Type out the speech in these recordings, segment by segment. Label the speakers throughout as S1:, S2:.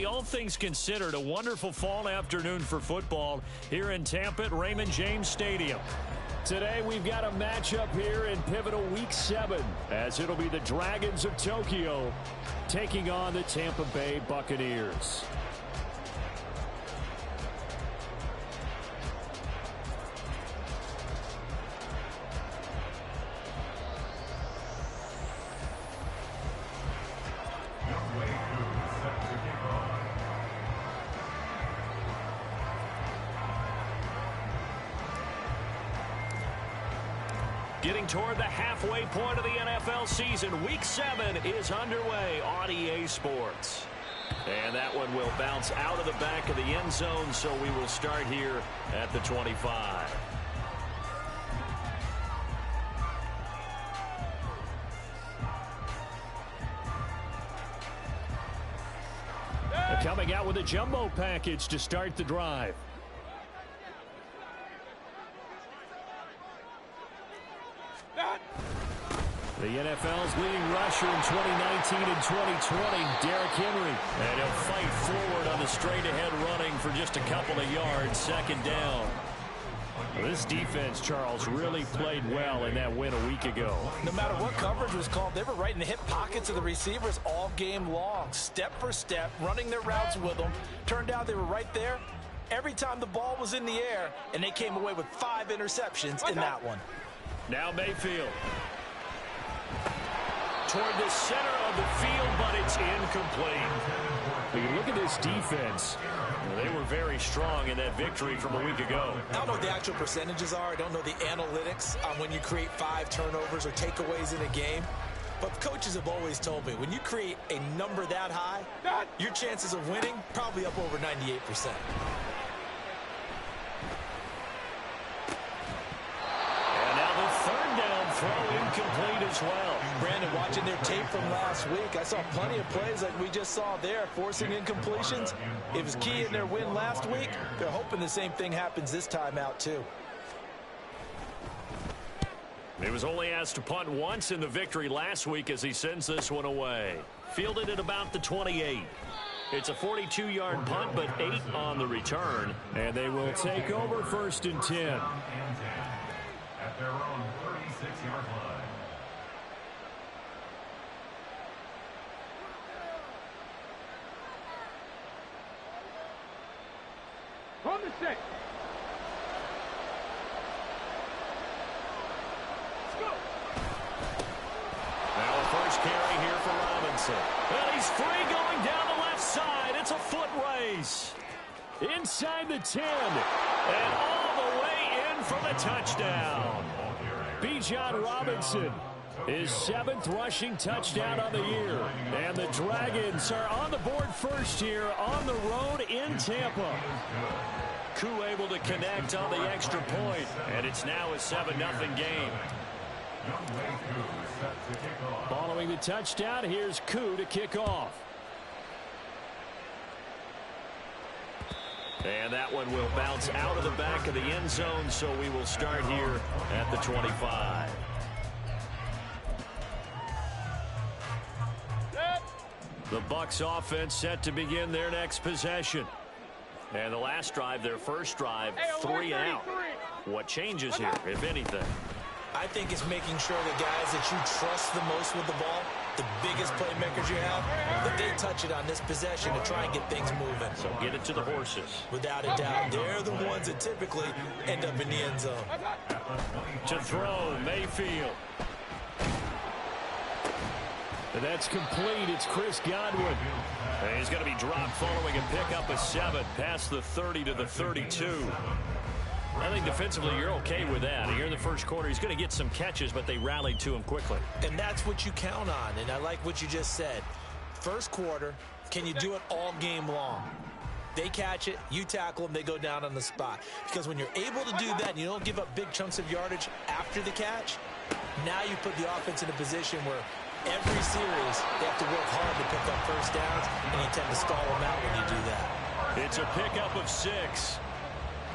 S1: Really, all things considered, a wonderful fall afternoon for football here in Tampa at Raymond James Stadium. Today, we've got a matchup here in pivotal Week 7, as it'll be the Dragons of Tokyo taking on the Tampa Bay Buccaneers. Getting toward the halfway point of the NFL season, Week 7 is underway on EA Sports. And that one will bounce out of the back of the end zone, so we will start here at the 25. Coming out with a jumbo package to start the drive. The NFL's leading rusher in 2019 and 2020, Derrick Henry. And he'll fight forward on the straight-ahead running for just a couple of yards, second down. This defense, Charles, really played well in that win a week ago.
S2: No matter what coverage was called, they were right in the hip pockets of the receivers all game long, step for step, running their routes with them. Turned out they were right there every time the ball was in the air, and they came away with 5 interceptions in that one.
S1: Now Mayfield. Toward the center of the field, but it's incomplete. When you look at this defense, they were very strong in that victory from a week ago.
S2: I don't know what the actual percentages are. I don't know the analytics on when you create 5 turnovers or takeaways in a game. But coaches have always told me, when you create a number that high, your chances of winning probably up over 98%.
S1: Incomplete as well.
S2: Brandon, watching their tape from last week, I saw plenty of plays like we just saw there, forcing incompletions. It was key in their win last week. They're hoping the same thing happens this time out, too.
S1: He was only asked to punt once in the victory last week as he sends this one away. Fielded at about the 28. It's a 42-yard punt, but 8 on the return. And they will take over 1st and 10.
S3: At their own 36-yard line.
S4: On the 6. Let's go.
S1: Now a first carry here for Robinson. Well, he's free going down the left side. It's a foot race. Inside the 10. And all the way in for the touchdown. Bijan Robinson, his 7th rushing touchdown on the year. And the Dragons are on the board first here on the road in Tampa. Koo able to connect on the extra point, and it's now a 7-0 game. Following the touchdown, here's Koo to kick off. And that one will bounce out of the back of the end zone, so we will start here at the 25. The Bucs offense set to begin their next possession. And the last drive, their first drive, 3 and out. What changes here, if anything?
S2: I think it's making sure the guys that you trust the most with the ball, the biggest playmakers you have, that they touch it on this possession to try and get things moving.
S1: So get it to the horses.
S2: Without a doubt, they're the ones that typically end up in the end zone.
S1: To throw, Mayfield. And that's complete. It's Chris Godwin. And he's going to be dropped following a pickup of 7 past the 30 to the 32. I think defensively you're okay with that. Here in the first quarter, he's going to get some catches, but they rallied to him quickly.
S2: And that's what you count on, and I like what you just said. First quarter, can you do it all game long? They catch it, you tackle them, they go down on the spot. Because when you're able to do that and you don't give up big chunks of yardage after the catch, now you put the offense in a position where every series they have to work hard to pick up first downs, and you tend to stall them out when you do that.
S1: It's a pickup of 6.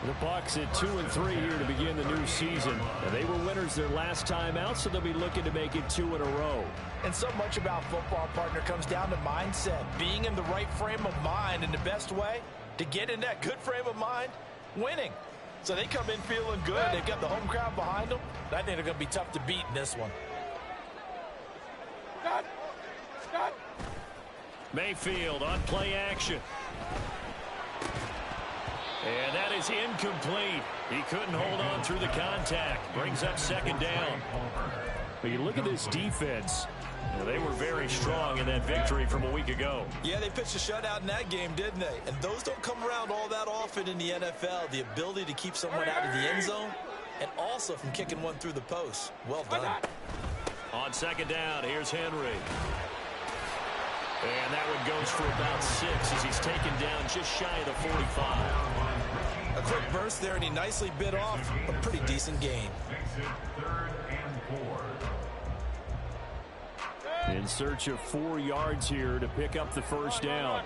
S1: The Bucs at 2-3 here to begin the new season. And they were winners their last time out, so they'll be looking to make it 2 in a row.
S2: And so much about football, partner, comes down to mindset. Being in the right frame of mind, and the best way to get in that good frame of mind, winning. So they come in feeling good. They've got the home crowd behind them. I think they're going to be tough to beat in this one.
S1: Mayfield on play action. And that is incomplete. He couldn't hold on through the contact. Brings up second down. But you look at this defense. Well, they were very strong in that victory from a week ago.
S2: Yeah, they pitched a shutout in that game, didn't they? And those don't come around all that often in the NFL. The ability to keep someone out of the end zone and also from kicking one through the post. Well done.
S1: On second down, here's Henry. And that one goes for about 6 as he's taken down just shy of the 45.
S2: A quick burst there, and he nicely bit off a pretty decent gain.
S1: In search of 4 yards here to pick up the first down.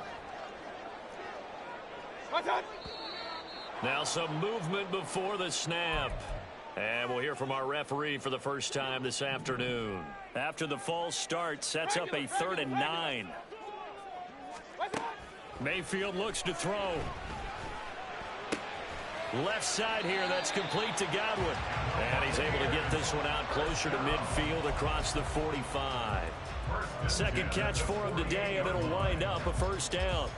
S1: Now some movement before the snap. And we'll hear from our referee for the first time this afternoon. After the false start, sets up a 3rd and 9. Mayfield looks to throw. Left side here, that's complete to Godwin. And he's able to get this one out closer to midfield across the 45. Second catch for him today, and it'll wind up a first down.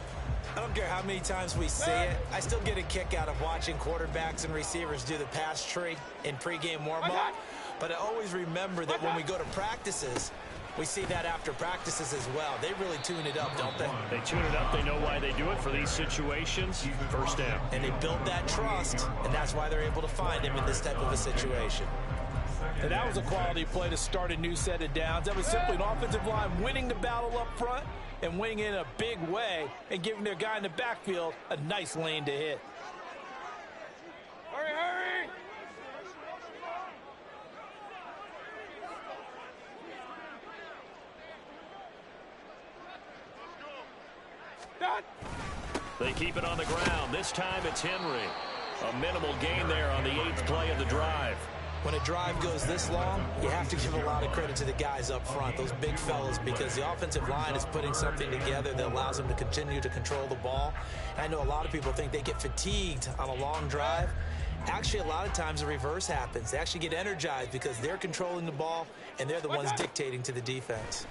S2: I don't care how many times we say it. I still get a kick out of watching quarterbacks and receivers do the pass tree in pregame warm-up. But I always remember that when we go to practices, we see that after practices as well. They really tune it up, don't they?
S1: They tune it up. They know why they do it for these situations. First down.
S2: And they build that trust, and that's why they're able to find him in this type of a situation. And that was a quality play to start a new set of downs. That was simply an offensive line winning the battle up front and winning in a big way and giving their guy in the backfield a nice lane to hit.
S4: Hurry, hurry!
S1: They keep it on the ground. This time it's Henry. A minimal gain there on the 8th play of the drive.
S2: When a drive goes this long, you have to give a lot of credit to the guys up front, those big fellas, because the offensive line is putting something together that allows them to continue to control the ball. And I know a lot of people think they get fatigued on a long drive. Actually, a lot of times the reverse happens. They actually get energized because they're controlling the ball, and they're the ones dictating to the defense.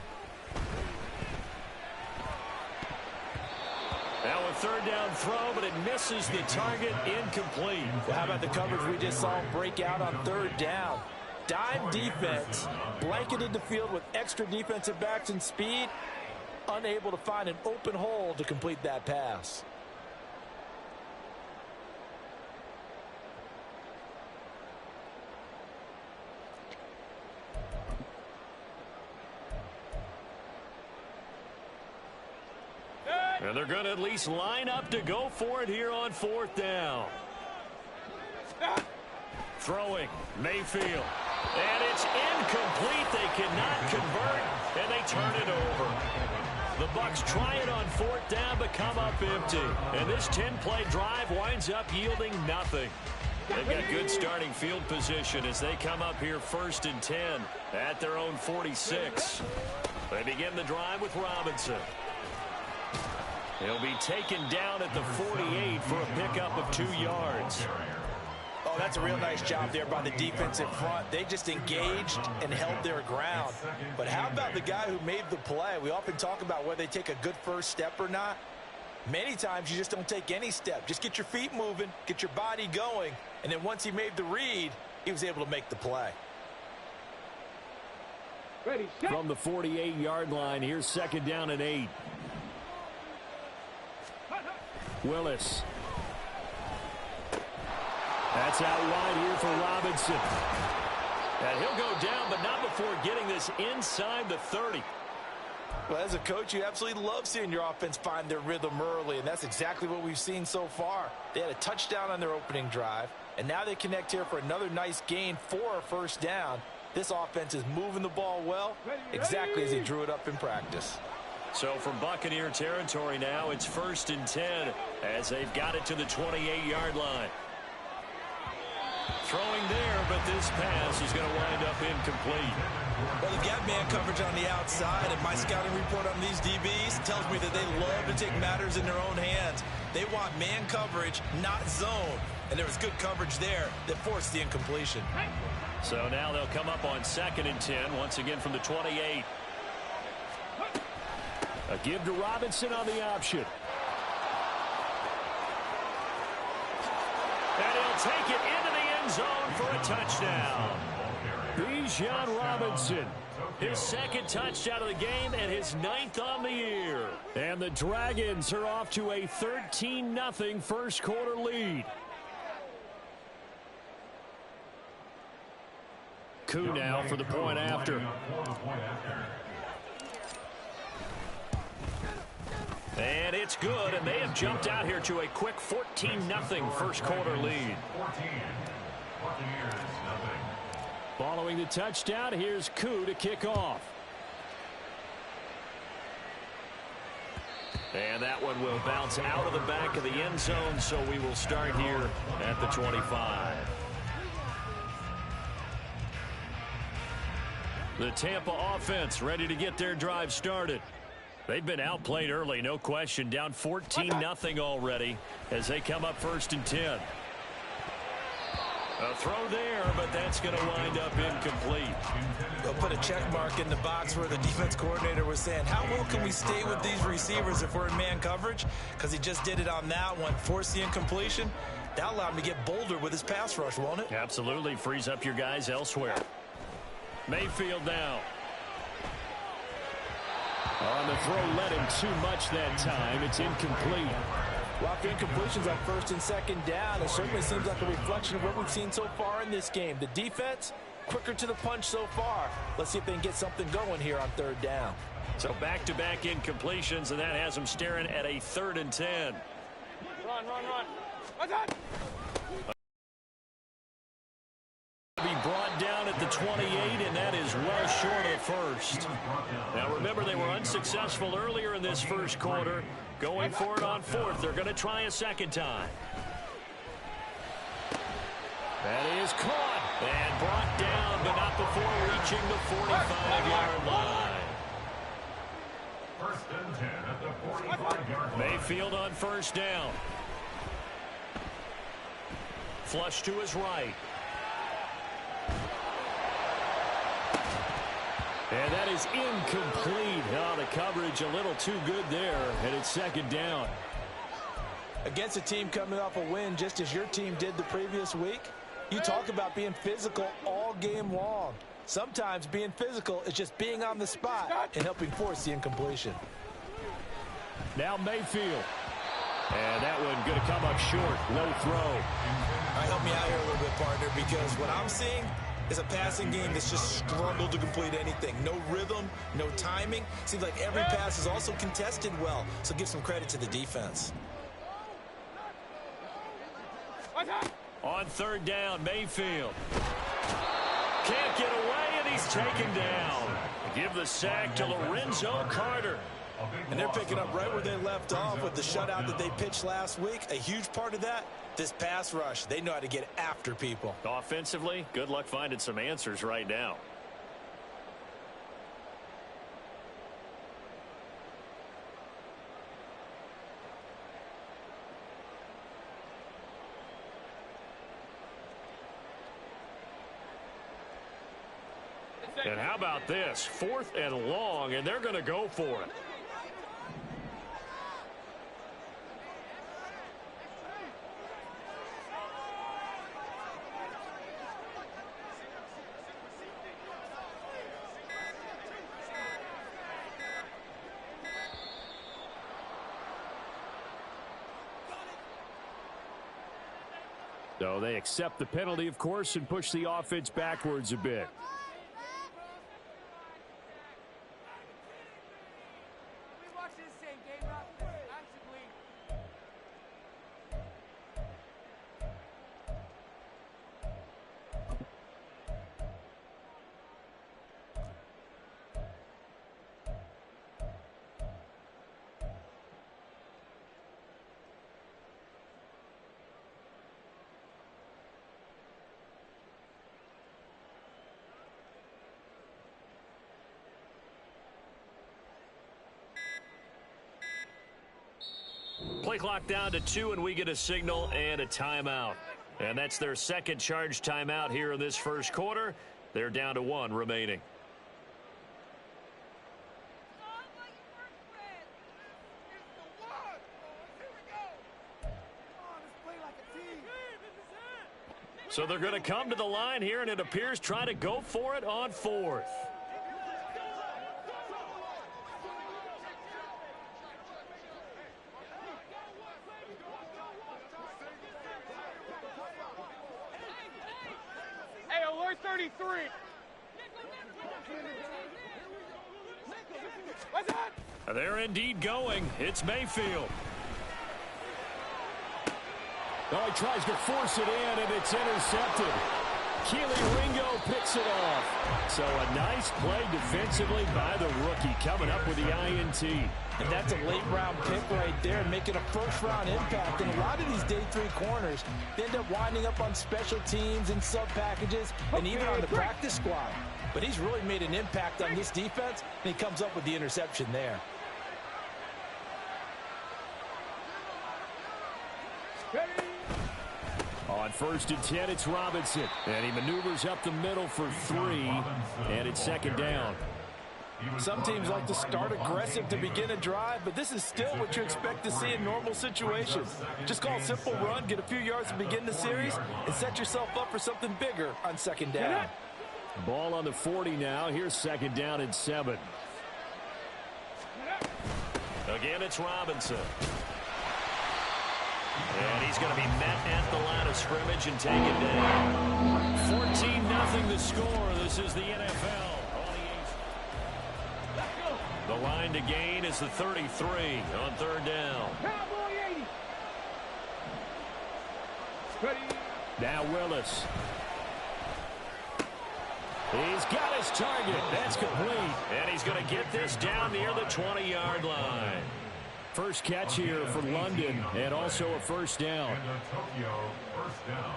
S1: Now a 3rd down throw, but it misses the target, incomplete.
S2: Well, how about the coverage we just saw him break out on 3rd down? Dime defense, blanketed the field with extra defensive backs and speed, unable to find an open hole to complete that pass.
S1: And they're going to at least line up to go for it here on 4th down. Throwing, Mayfield. And it's incomplete. They cannot convert, and they turn it over. The Bucs try it on 4th down, but come up empty. And this 10-play drive winds up yielding nothing. They've got good starting field position as they come up here 1st and 10 at their own 46. They begin the drive with Robinson. He'll be taken down at the 48 for a pickup of 2 yards.
S2: Oh, that's a real nice job there by the defensive front. They just engaged and held their ground. But how about the guy who made the play? We often talk about whether they take a good first step or not. Many times you just don't take any step. Just get your feet moving, get your body going, and then once he made the read, he was able to make the play.
S4: Ready, set.
S1: From the 48-yard line, here's 2nd down and 8. Willis. That's out wide here for Robinson. And he'll go down, but not before getting this inside the 30.
S2: Well, as a coach, you absolutely love seeing your offense find their rhythm early, and that's exactly what we've seen so far. They had a touchdown on their opening drive, and now they connect here for another nice gain for a first down. This offense is moving the ball well, exactly as he drew it up in practice.
S1: So from Buccaneer territory now, it's 1st and 10 as they've got it to the 28-yard line. Throwing there, but this pass is going to wind up incomplete.
S2: Well, they've got man coverage on the outside, and my scouting report on these DBs tells me that they love to take matters in their own hands. They want man coverage, not zone. And there was good coverage there that forced the incompletion.
S1: So now they'll come up on 2nd and 10, once again from the 28. A give to Robinson on the option. And he'll take it into the end zone for a touchdown. Bijan Robinson, his 2nd touchdown of the game and his 9th on the year. And the Dragons are off to a 13-0 first quarter lead. Koo now for the point after. And it's good, and they have jumped out here to a quick 14-0 first quarter lead. Following the touchdown, here's Koo to kick off. And that one will bounce out of the back of the end zone, so we will start here at the 25. The Tampa offense ready to get their drive started. They've been outplayed early, no question. Down 14-0 already as they come up 1st and 10. A throw there, but that's going to wind up incomplete.
S2: They'll put a check mark in the box where the defense coordinator was saying, how well can we stay with these receivers if we're in man coverage? Because he just did it on that one, forced the incompletion. That allowed him to get bolder with his pass rush, won't it?
S1: Absolutely. Frees up your guys elsewhere. Mayfield now. On the throw, led him too much that time. It's incomplete.
S5: Well, after incompletions on 1st and 2nd down, it certainly seems like a reflection of what we've seen so far in this game. The defense, quicker to the punch so far. Let's see if they can get something going here on 3rd down.
S1: So back-to-back incompletions, and that has them staring at a 3rd and 10.
S4: Run. What's that?
S1: Be brought down at the 28, and that is well short of first. Now remember, they were unsuccessful earlier in this first quarter. Going for it on 4th. They're going to try a 2nd time. That is caught and brought down, but not before reaching the 45-yard line.
S3: 1st and 10 at the 45-yard line.
S1: Mayfield on 1st down. Flush to his right. And that is incomplete. Oh, the coverage a little too good there, and it's 2nd down.
S5: Against a team coming off a win just as your team did the previous week, you talk about being physical all game long. Sometimes being physical is just being on the spot and helping force the incompletion.
S1: Now Mayfield. And that one going to come up short. Low throw.
S2: All right, help me out here a little bit, partner, because what I'm seeing is a passing game that's just struggled to complete anything. No rhythm, no timing. Seems like every pass is also contested well, so give some credit to the defense.
S1: On 3rd down, Mayfield. Can't get away, and he's taken down. Give the sack to Lorenzo Carter.
S2: And they're picking up right where they left off with the shutout that they pitched last week. A huge part of that, this pass rush. They know how to get after people.
S1: Offensively, good luck finding some answers right now. And how about this? 4th and long, and they're going to go for it. So they accept the penalty, of course, and push the offense backwards a bit. Play clock down to 2, and we get a signal and a timeout. And that's their second charge timeout here in this first quarter. They're down to 1 remaining. So they're going to come to the line here, and it appears trying to go for it on 4th.
S4: Hey, alert 33. What's that?
S1: They're indeed going. It's Mayfield.
S6: Oh, he tries to force it in, and it's intercepted. Keely Ringo picks it off. So a nice play defensively by the rookie, coming up with the INT.
S5: And that's a late-round pick right there, making a first-round impact. And a lot of these day 3 corners, they end up winding up on special teams and sub-packages and even on the practice squad. But he's really made an impact on this defense, and he comes up with the interception there.
S6: On 1st and 10, it's Robinson. And he maneuvers up the middle for 3, and it's 2nd down.
S5: Some teams like to start aggressive to begin a drive, but this is still what you expect to see in normal situations. Just call a simple run, get a few yards to begin the series, and set yourself up for something bigger on 2nd down.
S6: Ball on the 40 now. Here's 2nd down and 7.
S1: Again, it's Robinson. And he's going to be met at the line of scrimmage and taken down. 14-0 the score. This is the NFL. The line to gain is the 33 on 3rd down.
S6: Now Willis. He's got his target. That's complete.
S1: And he's going to get this down near the 20-yard line.
S6: First catch here for London, and also a 1st down.
S3: And the Tokyo 1st down.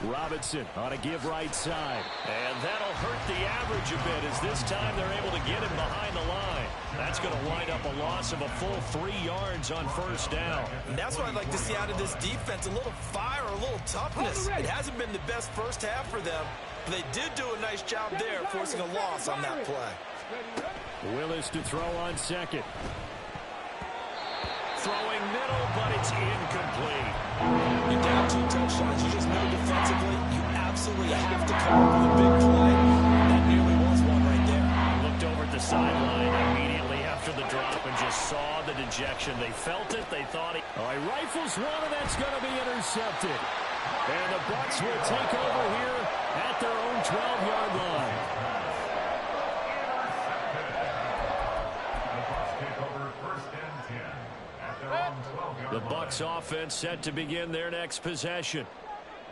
S6: Robinson on a give right side.
S1: And that'll hurt the average a bit as this time they're able to get him behind the line. That's going to wind up a loss of a full 3 yards on 1st down.
S5: And that's what I'd like to see out of this defense, a little fire, a little toughness. It hasn't been the best first half for them, but they did do a nice job there, forcing a loss on that play.
S6: Willis to throw on 2nd.
S1: Throwing middle, but it's incomplete.
S5: You're down 2 touchdowns. You just know defensively you absolutely have to come up with a big play. That nearly was one right there.
S1: Looked over at the sideline immediately after the drop and just saw the dejection. They felt it. They thought he...
S6: Oh, he rifles one, and that's going to be intercepted. And the Bucs will take over here at their own 12-yard line.
S1: The Bucs offense set to begin their next possession.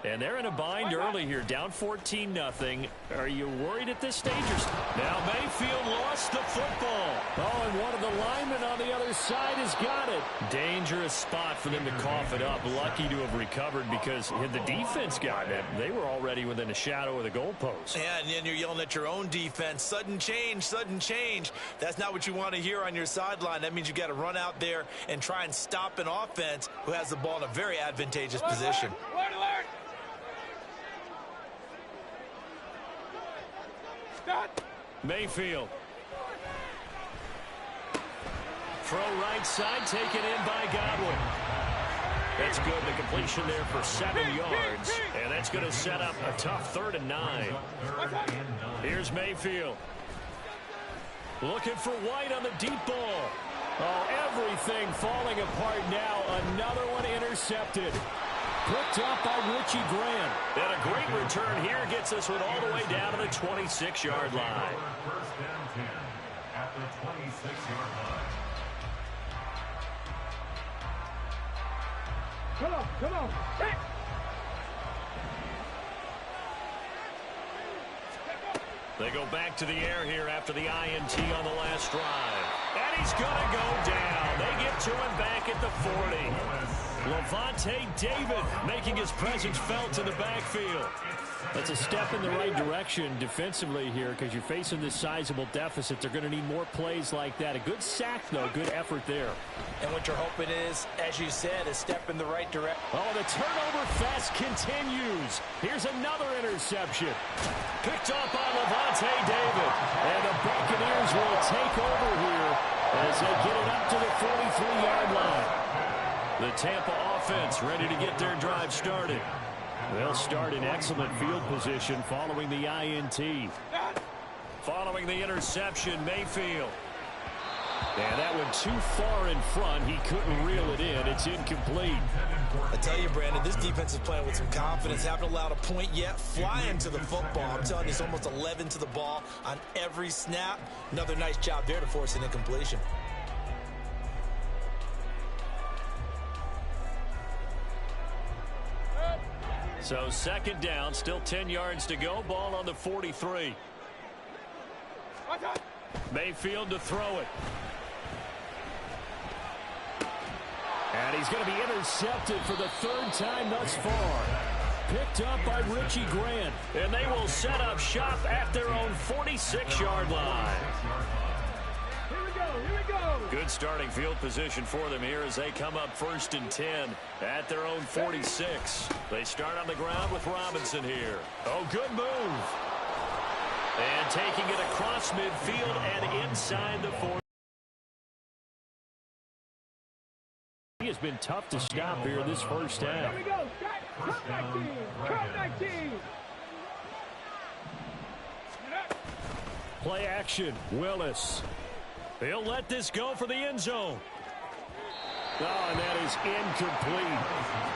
S1: And they're in a bind early here, down 14-0. Are you worried at this stage? Now Mayfield lost the football.
S6: Oh, and one of the linemen on the other side has got it.
S1: Dangerous spot for them to cough it up. Lucky to have recovered because had the defense got it, they were already within a shadow of the goalpost.
S5: Yeah, and then you're yelling at your own defense. Sudden change, sudden change. That's not what you want to hear on your sideline. That means you got to run out there and try and stop an offense who has the ball in a very advantageous position.
S4: Alert!
S1: Mayfield. Throw right side, taken in by Godwin. That's good. The completion there for 7 yards. And that's going to set up a tough 3rd and 9. Here's Mayfield. Looking for White on the deep ball.
S6: Oh, everything falling apart now. Another one intercepted. Picked up by Richie Grant.
S1: And a great return here gets this one all the way down to the 26-yard line.
S3: 1st and 10 at the 26-yard line.
S4: Come on. Hey.
S1: They go back to the air here after the INT on the last drive. And he's going to go down. They get to him back at the 40. Levante David making his presence felt in the backfield.
S6: That's a step in the right direction defensively here because you're facing this sizable deficit. They're going to need more plays like that. A good sack, though. Good effort there.
S2: And what you're hoping is, as you said, a step in the right direction.
S1: Oh, the turnover fest continues. Here's another interception. Picked up by Levante David. And the Buccaneers will take over here as they get it up to the 43-yard line. The Tampa offense ready to get their drive started. They'll start in excellent field position following the INT. Following the interception, Mayfield. And that went too far in front. He couldn't reel it in. It's incomplete.
S2: I tell you, Brandon, this defense is playing with some confidence. Haven't allowed a point yet. Flying to the football. I'm telling you, it's almost 11 to the ball on every snap. Another nice job there to force an incompletion.
S1: So second down, still 10 yards to go. Ball on the 43. Mayfield to throw it. And he's going to be intercepted for the third time thus far. Picked up by Richie Grant. And they will set up shop at their own 46-yard line.
S4: Here we go.
S1: Good starting field position for them here as they come up 1st and 10 at their own 46. They start on the ground with Robinson here. Oh, good move. And taking it across midfield and inside the 40. He has been tough to stop here this first half.
S4: Here we go. Cut 19. Cut 19.
S1: Play action. Willis. He'll let this go for the end zone. Oh, and that is incomplete.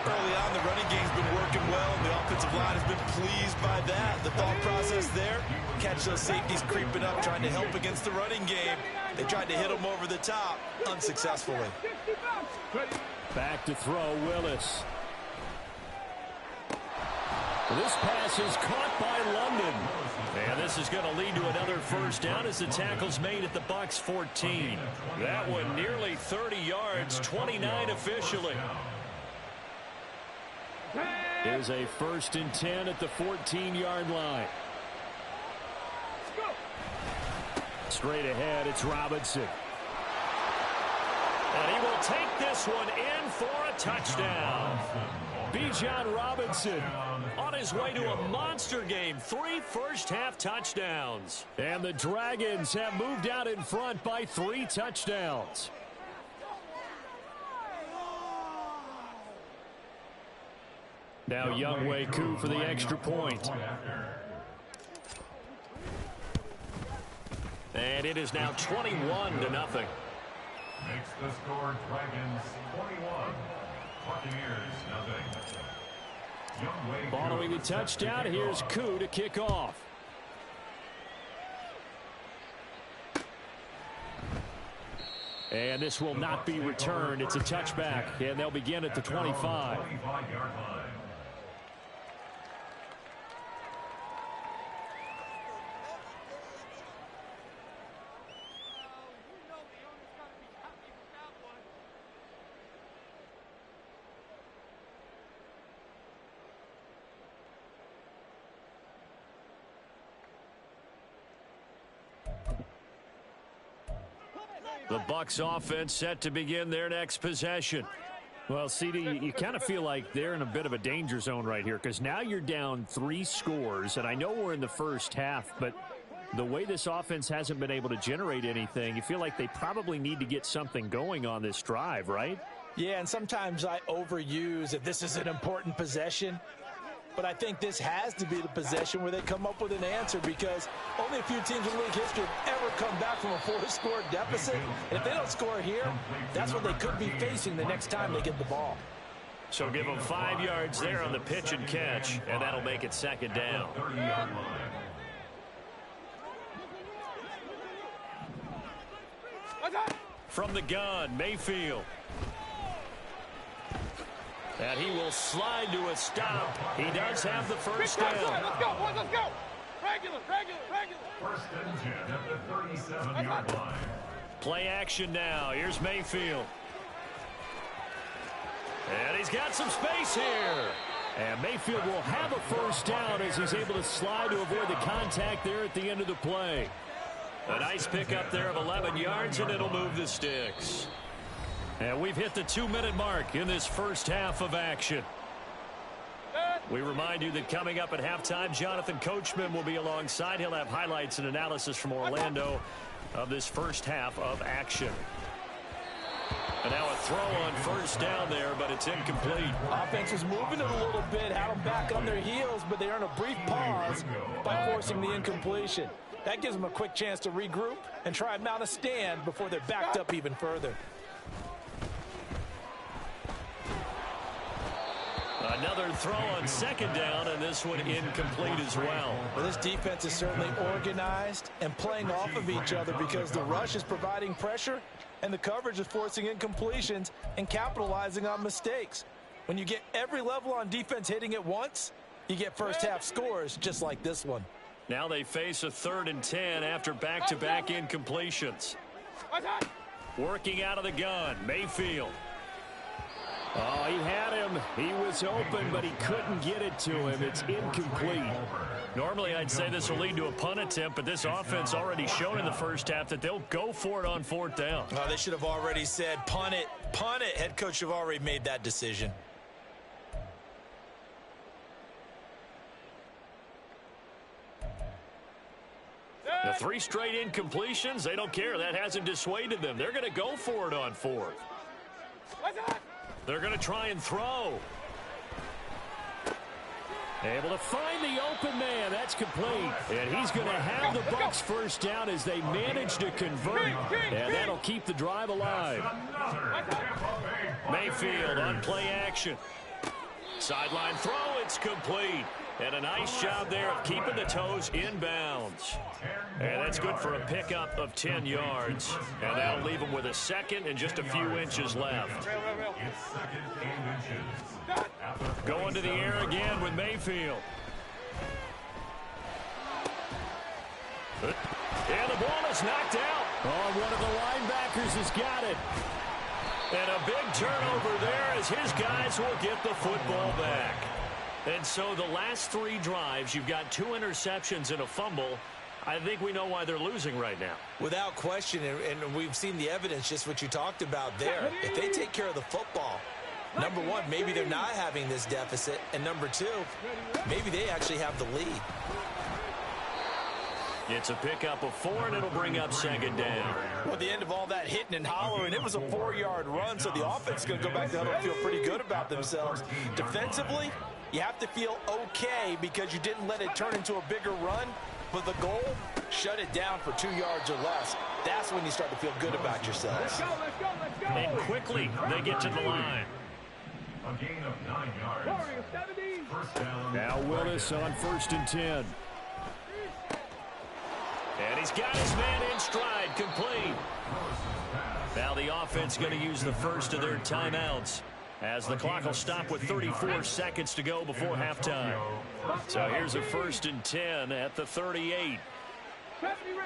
S2: Early on, the running game's been working well, and the offensive line has been pleased by that. The thought process there, catch those safeties creeping up, trying to help against the running game. They tried to hit them over the top, unsuccessfully.
S1: Back to throw, Willis. This pass is caught by London. And this is going to lead to another first down as the tackle's made at the Bucs 14. That one nearly 30 yards, 29 officially. Here's a 1st and 10 at the 14-yard line. Straight ahead, it's Robinson. And he will take this one in for a touchdown. Bijan Robinson on his way to a monster game. 3 first-half touchdowns. And the Dragons have moved out in front by 3 touchdowns. Now Younghoe Koo for the extra point. And it is now 21-0.
S3: Makes the score Dragons 21. Buccaneers nothing.
S1: Following the touchdown, here's Koo to kick off. And this will not be returned. It's a touchback, and they'll begin at the 25. The Bucs offense set to begin their next possession. Well, CD, you kind of feel like they're in a bit of a danger zone right here because now you're down 3 scores, and I know we're in the first half, but the way this offense hasn't been able to generate anything, you feel like they probably need to get something going on this drive, right?
S5: Yeah, and sometimes I overuse if this is an important possession. But I think this has to be the possession where they come up with an answer because only a few teams in league history have ever come back from a 4-score deficit. And if they don't score here, that's what they could be facing the next time they get the ball.
S1: So give them 5 yards there on the pitch and catch, and that'll make it 2nd down. From the gun, Mayfield. And he will slide to a stop. He does have the first down.
S4: Let's go, boys, let's go. Regular.
S3: 1st and 10 at the 37-yard line.
S1: Play action now. Here's Mayfield. And he's got some space here.
S6: And Mayfield will have a first down as he's able to slide to avoid the contact there at the end of the play.
S1: A nice pickup there of 11 yards, and it'll move the sticks. And we've hit the 2-minute mark in this first half of action. We remind you that coming up at halftime, Jonathan Coachman will be alongside. He'll have highlights and analysis from Orlando of this first half of action. And now a throw on first down there, but it's incomplete.
S5: Offense was moving it a little bit, had them back on their heels, but they earn a brief pause by forcing the incompletion. That gives them a quick chance to regroup and try and mount a stand before they're backed up even further.
S1: Another throw on second down, and this one incomplete as well.
S5: Well, this defense is certainly organized and playing off of each other because the rush is providing pressure and the coverage is forcing incompletions and capitalizing on mistakes. When you get every level on defense hitting at once, you get first half scores just like this one.
S1: Now they face a 3rd and 10 after back-to-back incompletions. Working out of the gun, Mayfield.
S6: Oh, he had him. He was open, but he couldn't get it to him. It's incomplete.
S1: Normally, I'd say this will lead to a punt attempt, but this offense already showed in the first half that they'll go for it on 4th down.
S2: Oh, they should have already said, punt it, punt it. Head coach have already made that decision.
S1: The 3 straight incompletions, they don't care. That hasn't dissuaded them. They're going to go for it on 4th. They're going to try and throw.
S6: Able to find the open man. That's complete. And he's going to have the Bucs first down as they manage to convert. And that'll keep the drive alive.
S1: Mayfield on play action. Sideline throw, it's complete. And a nice job there of keeping the toes inbounds. And that's good for a pickup of 10 yards. And that'll leave them with a second and just a few inches left. Going to the air again with Mayfield. And the ball is knocked out.
S6: Oh, one of the linebackers has got it.
S1: And a big turnover there as his guys will get the football back. And so the last 3 drives, you've got 2 interceptions and a fumble. I think we know why they're losing right now.
S2: Without question, and we've seen the evidence, just what you talked about there. If they take care of the football, number one, maybe they're not having this deficit. And number 2, maybe they actually have the lead.
S1: It's a pickup of 4, and it'll bring up second down.
S5: Well, at the end of all that hitting and hollering, it was a 4-yard run, so the offense is going to go back to huddle and feel pretty good about themselves. Defensively, you have to feel okay because you didn't let it turn into a bigger run, but the goal, shut it down for 2 yards or less. That's when you start to feel good about yourselves.
S4: Let's go.
S1: And quickly, they get to the line.
S3: A gain of 9 yards. First down.
S6: Now Willis on 1st and 10.
S1: And he's got his man in stride, complete. Now the offense going to use the first of their timeouts as the clock will stop with 34 seconds to go before halftime. So here's a 1st and 10 at the 38.
S4: 70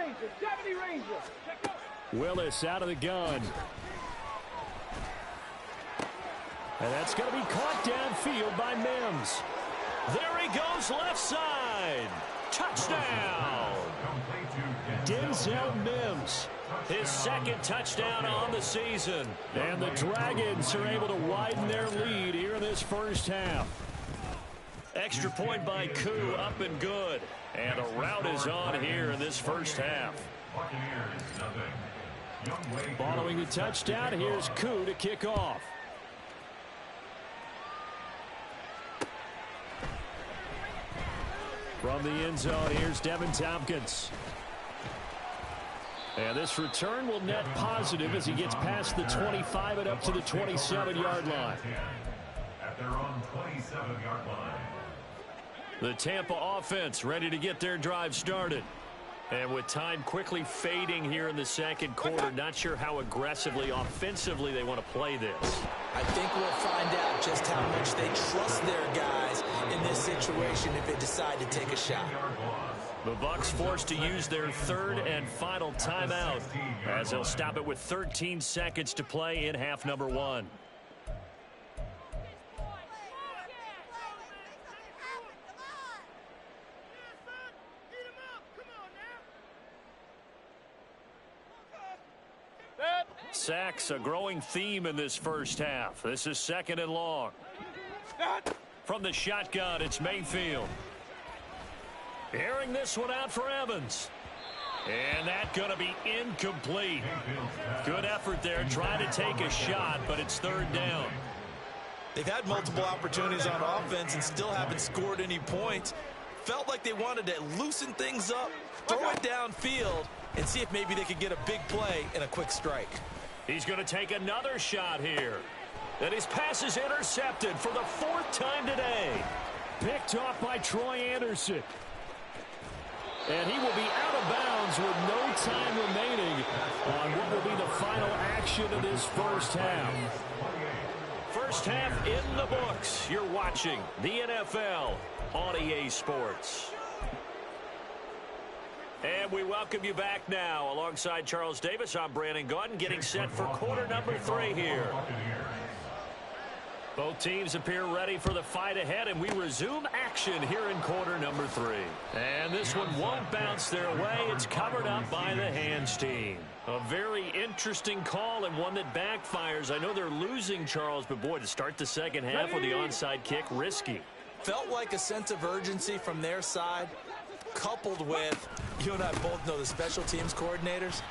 S4: Ranger.
S6: Willis out of the gun. And that's going to be caught downfield by Mims.
S1: There he goes left side. Touchdown.
S6: Denzel Mims.
S1: His 2nd touchdown on the season.
S6: And the Dragons are able to widen their lead here in this first half.
S1: Extra point by Koo, up and good. And a rout is on here in this first half.
S6: Following the touchdown, here's Koo to kick off. From the end zone, here's Devin Tompkins. And this return will net positive as he gets past the 25 and up to the 27-yard line.
S3: At their own 27-yard line.
S1: The Tampa offense ready to get their drive started. And with time quickly fading here in the second quarter, not sure how aggressively, offensively they want to play this.
S2: I think we'll find out just how much they trust their guys in this situation if they decide to take a shot.
S1: The Bucs forced to use their 3rd and final timeout as they'll stop it with 13 seconds to play in half number 1. sacks, a growing theme in this first half. This is 2nd and long. From the shotgun, it's Mayfield. Airing this one out for Evans. And that's going to be incomplete. Good effort there, trying to take a shot, but it's 3rd down.
S2: They've had multiple opportunities on offense and still haven't scored any points. Felt like they wanted to loosen things up, throw it downfield, and see if maybe they could get a big play and a quick strike.
S1: He's going to take another shot here. And his pass is intercepted for the 4th time today.
S6: Picked off by Troy Anderson. And he will be out of bounds with no time remaining on what will be the final action of this first half.
S1: First half in the books. You're watching the NFL on EA Sports. And we welcome you back now. Alongside Charles Davis, I'm Brandon Gaudin, getting set for quarter number 3 here. Both teams appear ready for the fight ahead, and we resume action here in quarter number 3. And this one won't bounce their way. It's covered up by the hands team. A very interesting call and one that backfires. I know they're losing, Charles, but boy, to start the second half with the onside kick, risky.
S2: Felt like a sense of urgency from their side, coupled with, you and I both know the special teams coordinators.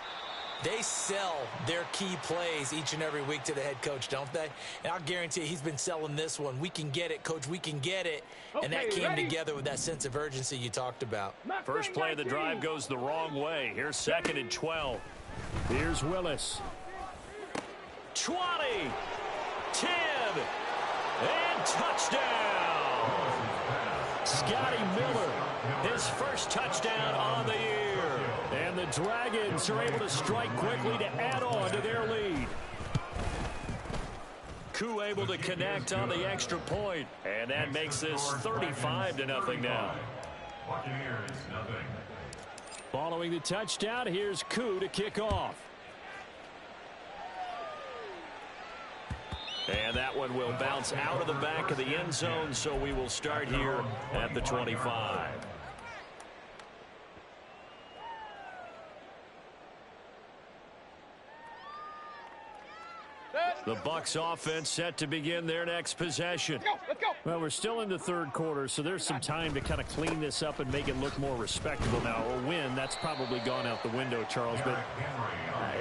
S2: They sell their key plays each and every week to the head coach, don't they? And I'll guarantee you he's been selling this one. We can get it, coach. We can get it. And that came together with that sense of urgency you talked about.
S1: First play of the drive goes the wrong way. Here's 2nd and 12.
S6: Here's Willis.
S1: 20, 10, and touchdown. Scotty Miller, his first touchdown on the year.
S6: And the Dragons are able to strike quickly to add on to their lead.
S1: Koo able to connect on the extra point. And that makes this 35-0 now.
S6: Following the touchdown, here's Koo to kick off.
S1: And that one will bounce out of the back of the end zone, so we will start here at the 25. The Bucs offense set to begin their next possession.
S4: Let's go.
S6: Well, we're still in the 3rd quarter, so there's some time to kind of clean this up and make it look more respectable now. A win, that's probably gone out the window, Charles. But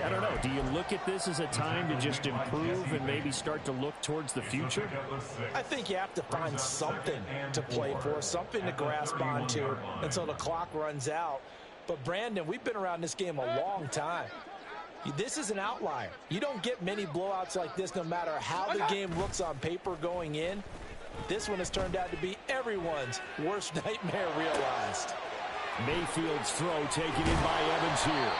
S6: I don't know. Do you look at this as a time to just improve and maybe start to look towards the future?
S5: I think you have to find something to play for, something to grasp onto until the clock runs out. But, Brandon, we've been around this game a long time. This is an outlier. You don't get many blowouts like this no matter how the game looks on paper going in. This one has turned out to be everyone's worst nightmare realized.
S6: Mayfield's throw taken in by Evans here.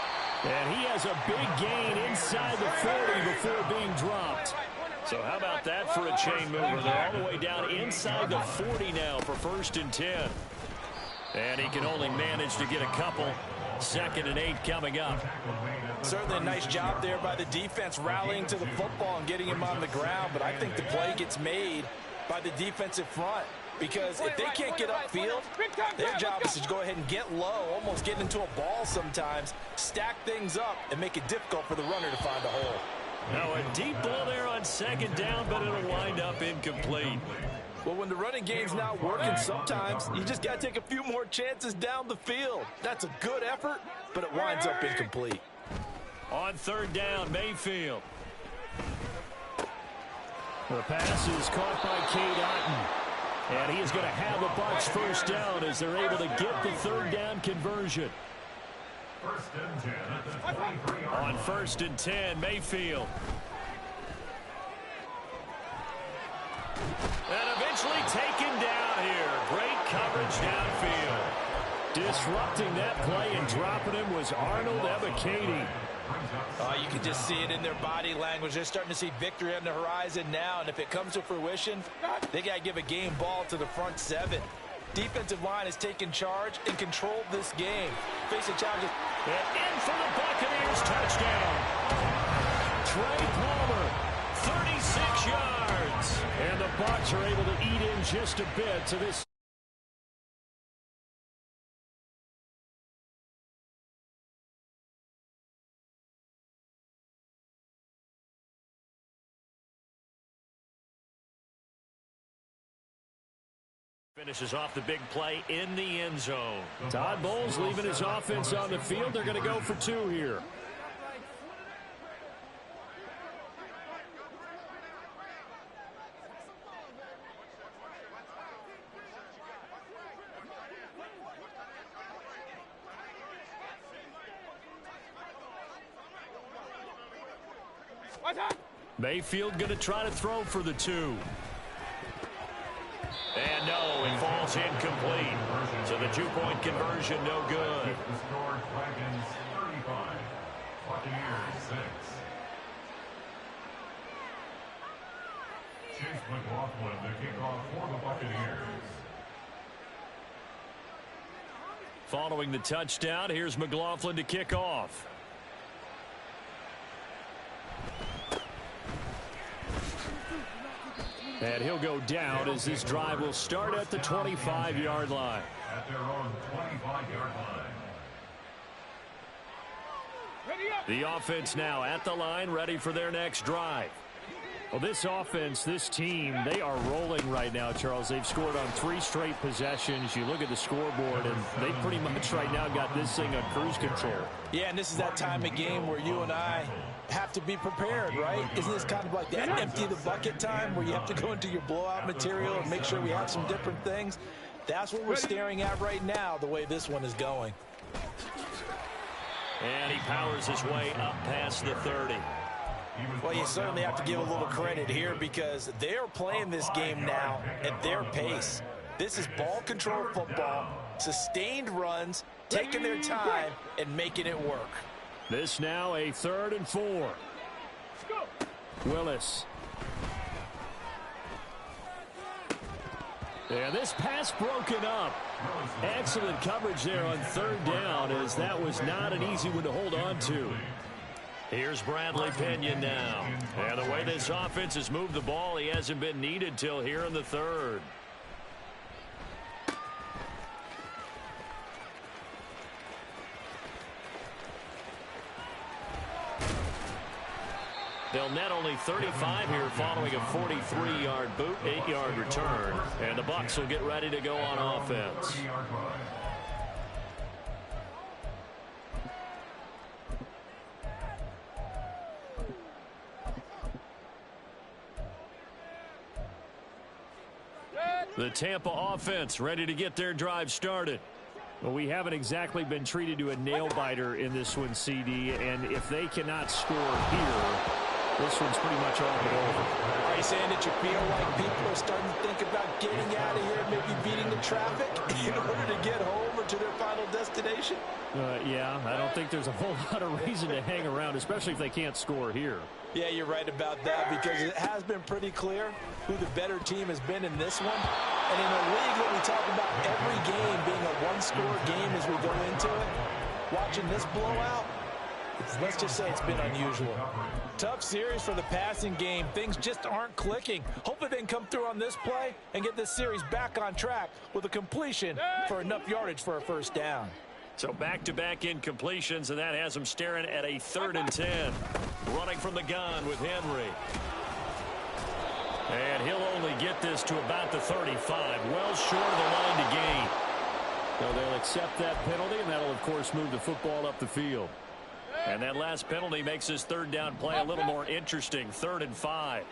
S6: And he has a big gain inside the 40 before being dropped.
S1: So how about that for a chain mover? They're all the way down inside the 40 now for 1st and 10. And he can only manage to get a couple. 2nd and 8 coming up.
S5: Certainly a nice job there by the defense rallying to the football and getting him on the ground. But I think the play gets made by the defensive front. Because if they can't get upfield, their job is to go ahead and get low, almost get into a ball sometimes, stack things up, and make it difficult for the runner to find a hole.
S1: Now a deep ball there on 2nd down, but it'll wind up incomplete.
S5: Well, when the running game's not working, sometimes you just got to take a few more chances down the field. That's a good effort, but it winds up incomplete.
S1: On 3rd down, Mayfield.
S6: The pass is caught by Cade Otton. And he is going to have the Bucs first down as they're able to get the 3rd down conversion.
S1: On 1st and 10, Mayfield. And eventually taken down here. Great coverage downfield.
S6: Disrupting that play and dropping him was Arnold Ebiketie.
S5: You can just see it in their body language. They're starting to see victory on the horizon now, and if it comes to fruition, they got to give a game ball to the front 7. Defensive line has taken charge and controlled this game. Facing challenges.
S1: And in for the Buccaneers touchdown.
S6: Trey Palmer,
S1: 36 yards.
S6: and the Bucs are able to eat in just a bit to this.
S1: Finishes off the big play in the end zone.
S6: Todd Bowles leaving his offense on the field. They're going to go for 2 here. Mayfield going to try to throw for the 2.
S1: And no, it falls incomplete. So the 2-point conversion, no good.
S3: The score, Dragons 35, Buccaneers 6. Chase McLaughlin, the kickoff for the Buccaneers.
S1: Following the touchdown, here's McLaughlin to kick off.
S6: And he'll go down as this drive will start at the 25-yard line.
S3: At their own 25-yard line.
S6: The offense now at the line, ready for their next drive. Well, this offense, this team, they are rolling right now, Charles. They've scored on 3 straight possessions. You look at the scoreboard, and they pretty much right now got this thing on cruise control.
S5: Yeah, and this is that time of game where you and I have to be prepared, right? Isn't this kind of like that empty the bucket time where you have to go into your blowout material and make sure we have some different things? That's what we're staring at right now, the way this one is going.
S1: And he powers his way up past the 30.
S5: Well, you certainly have to give a little credit here because they're playing this game now at their pace. This is ball control football, sustained runs, taking their time and making it work.
S6: This now a 3rd and 4. Willis. And this pass broken up. Excellent coverage there on 3rd down, as that was not an easy one to hold on to.
S1: Here's Bradley Pinion now. And the way this offense has moved the ball, he hasn't been needed till here in the 3rd. They'll net only 35 here following a 43-yard boot, 8-yard return. And the Bucs will get ready to go on offense. The Tampa offense ready to get their drive started.
S6: Well, we haven't exactly been treated to a nail-biter in this one, CD, and if they cannot score here, this one's pretty much all but over.
S5: Are you saying that you feel like people are starting to think about getting out of here, maybe beating the traffic in order to get home or to their final destination?
S6: Yeah, I don't think there's a whole lot of reason to hang around, especially if they can't score here.
S5: Yeah, you're right about that because it has been pretty clear who the better team has been in this one. And in a league that we talk about every game being a one-score game as we go into it, watching this blowout, let's just say it's been unusual. Tough series for the passing game. Things just aren't clicking. Hopefully they can come through on this play and get this series back on track with a completion for enough yardage for a 1st down.
S1: So back-to-back incompletions, and that has them staring at a 3rd and 10. Running from the gun with Henry. And he'll only get this to about the 35. Well short of the line to gain.
S6: So they'll accept that penalty, and that'll, of course, move the football up the field.
S1: And that last penalty makes this 3rd down play a little more interesting. 3rd and 5.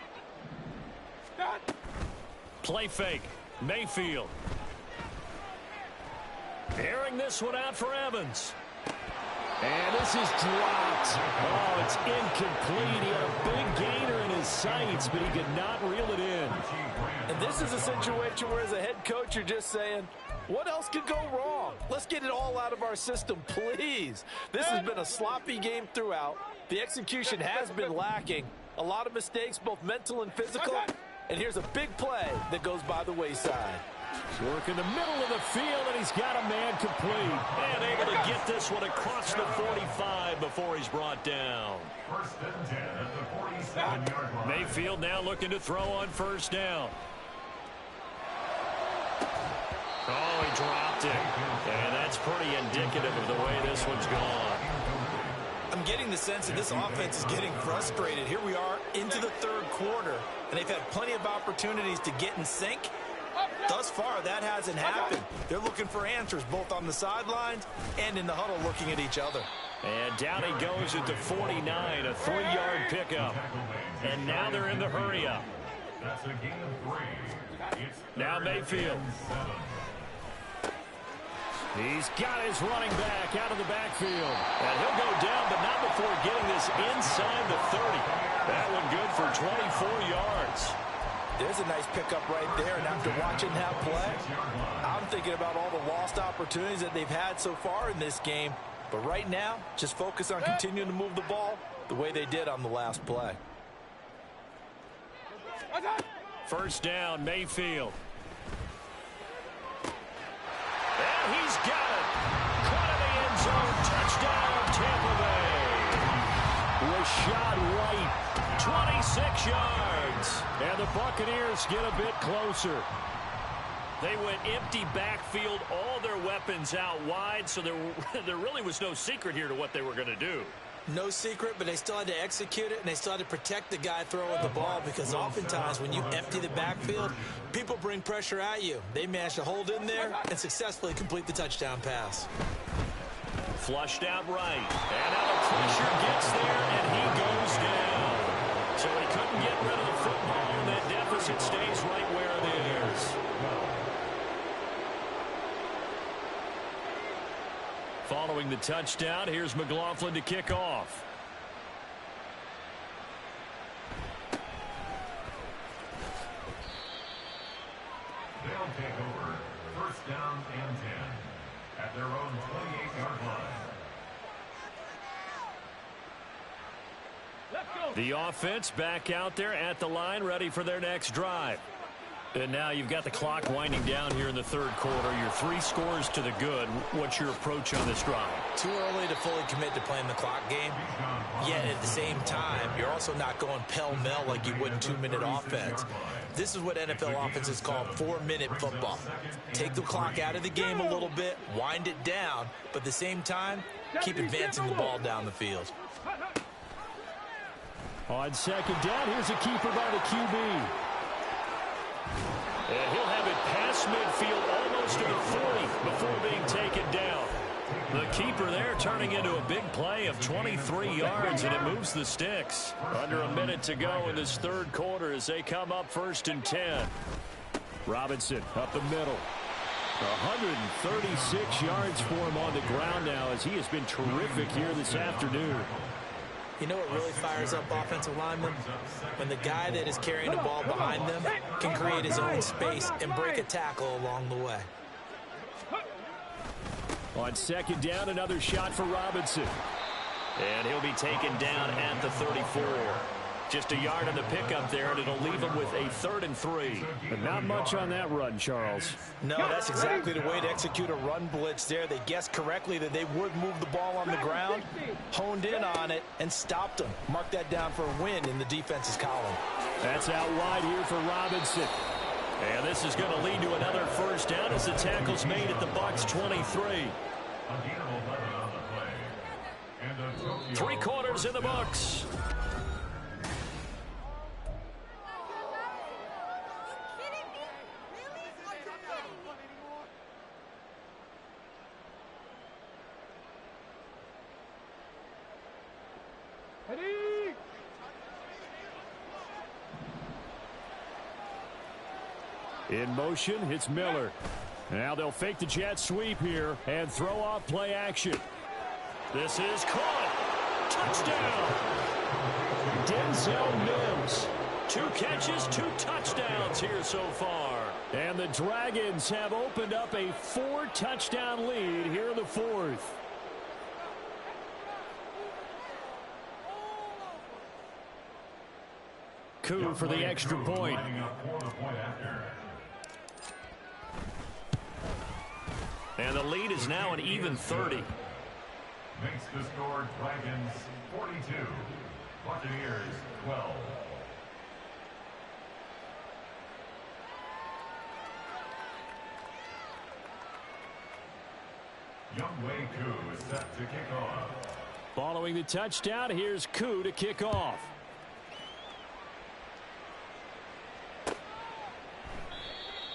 S1: Play fake. Mayfield. Airing this one out for Evans.
S6: And this is dropped. Oh, it's incomplete. He had a big gainer in his sights, but he could not reel it in.
S5: And this is a situation where as a head coach, you're just saying, what else could go wrong? Let's get it all out of our system, please. This has been a sloppy game throughout. The execution has been lacking. A lot of mistakes, both mental and physical. And here's a big play that goes by the wayside.
S6: Work in the middle of the field, and he's got a man complete.
S1: And able to get this one across the 45 before he's brought down.
S3: 1st and 10 at the 47-yard line.
S1: Mayfield now looking to throw on 1st down. Oh, he dropped it. And that's pretty indicative of the way this one's gone.
S5: I'm getting the sense that this offense is getting frustrated. Here we are into the 3rd quarter, and they've had plenty of opportunities to get in sync. Thus far, that hasn't happened. They're looking for answers both on the sidelines and in the huddle looking at each other.
S1: And down he goes at the 49, a 3-yard pickup. And now they're in the hurry-up.
S3: That's a gain of 3.
S1: Now Mayfield. He's got his running back out of the backfield. And he'll go down, but not before getting this inside the 30. That one good for 24 yards.
S5: There's a nice pickup right there, and after watching that play, I'm thinking about all the lost opportunities that they've had so far in this game. But right now, just focus on continuing to move the ball the way they did on the last play.
S1: First down, Mayfield. And he's got it. Caught in the end zone. Touchdown, Tampa Bay. Rashad White, 26 yards. And the Buccaneers get a bit closer. They went empty backfield, all their weapons out wide, so there really was no secret here to what they were going to do.
S5: No secret, but they still had to execute it, and they still had to protect the guy throwing the ball, because oftentimes when you empty the backfield, people bring pressure at you. They managed to hold in there and successfully complete the touchdown pass.
S1: Flushed out right. And now the pressure gets there, and he goes down. So he couldn't get rid of the football, and that deficit stays right where it is. Following the touchdown, here's McLaughlin to kick off.
S3: They'll take over. First down and 10 at their own 28-yard line.
S4: Let's go.
S1: The offense back out there at the line, ready for their next drive. And now you've got the clock winding down here in the third quarter. You're 3 scores to the good. What's your approach on this drive?
S5: Too early to fully commit to playing the clock game. Yet at the same time, you're also not going pell-mell like you would in 2-minute offense. This is what NFL offenses call 4-minute football. Take the clock out of the game a little bit, wind it down, but at the same time, keep advancing the ball down the field.
S1: On second down, here's a keeper by the QB. And he'll have it past midfield almost to the 40 before being taken down. The keeper there turning into a big play of 23 yards, and it moves the sticks. Under a minute to go in this third quarter as they come up 1st and 10. Robinson up the middle. 136 yards for him on the ground now as he has been terrific here this afternoon.
S5: You know what really fires up offensive linemen? When the guy that is carrying the ball behind them can create his own space and break a tackle along the way.
S1: On second down, another shot for Robinson. And he'll be taken down at the 34. Just a yard on the pickup there, and it'll leave him with a 3rd and 3.
S6: But not much on that run, Charles.
S5: No, that's exactly the way to execute a run blitz there. They guessed correctly that they would move the ball on the ground, honed in on it, and stopped them. Mark that down for a win in the defense's column.
S1: That's out wide here for Robinson. And this is going to lead to another first down as the tackle's made at the Bucs 23. 3 quarters in the books. In motion, it's Miller. Now they'll fake the jet sweep here and throw off play action. This is caught. Touchdown. Denzel Mims. 2 catches, 2 touchdowns here so far. And the Dragons have opened up a 4-touchdown lead here in the 4th. Coup for the extra point. And the lead is now an even 30.
S3: Makes the score Dragons 42, Buccaneers 12. Youngway Koo is set to kick off.
S1: Following the touchdown, here's Koo to kick off.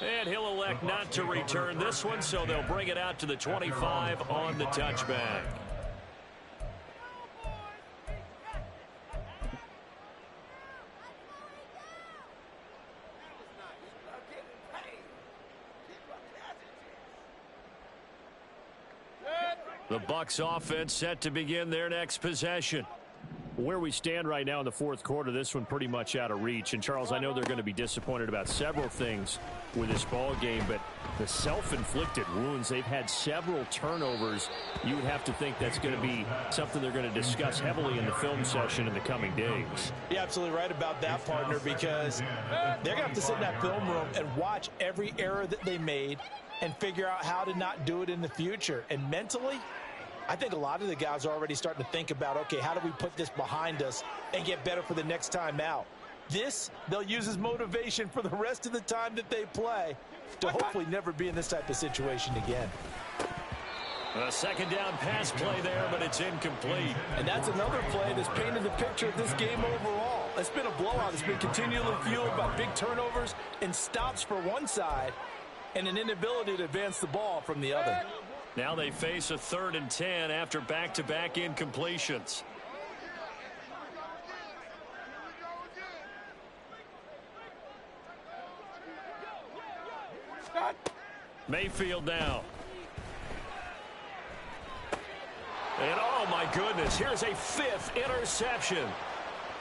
S1: And he'll elect not to return this one, so they'll bring it out to the 25 on the touchback. The Bucs offense set to begin their next possession.
S6: Where we stand right now in the fourth quarter, this one pretty much out of reach. And, Charles, I know they're going to be disappointed about several things with this ball game, but the self-inflicted wounds, they've had several turnovers. You would have to think that's going to be something they're going to discuss heavily in the film session in the coming days.
S5: You're absolutely right about that, partner, because they're going to have to sit in that film room and watch every error that they made and figure out how to not do it in the future. And mentally, I think a lot of the guys are already starting to think about, okay, how do we put this behind us and get better for the next time out? This, they'll use as motivation for the rest of the time that they play to hopefully never be in this type of situation again.
S1: A second down pass play there, but it's incomplete.
S5: And that's another play that's painted the picture of this game overall. It's been a blowout. It's been continually fueled by big turnovers and stops for one side and an inability to advance the ball from the other.
S1: Now they face a 3rd and 10 after back-to-back incompletions. Mayfield now. And oh my goodness, here's a 5th interception.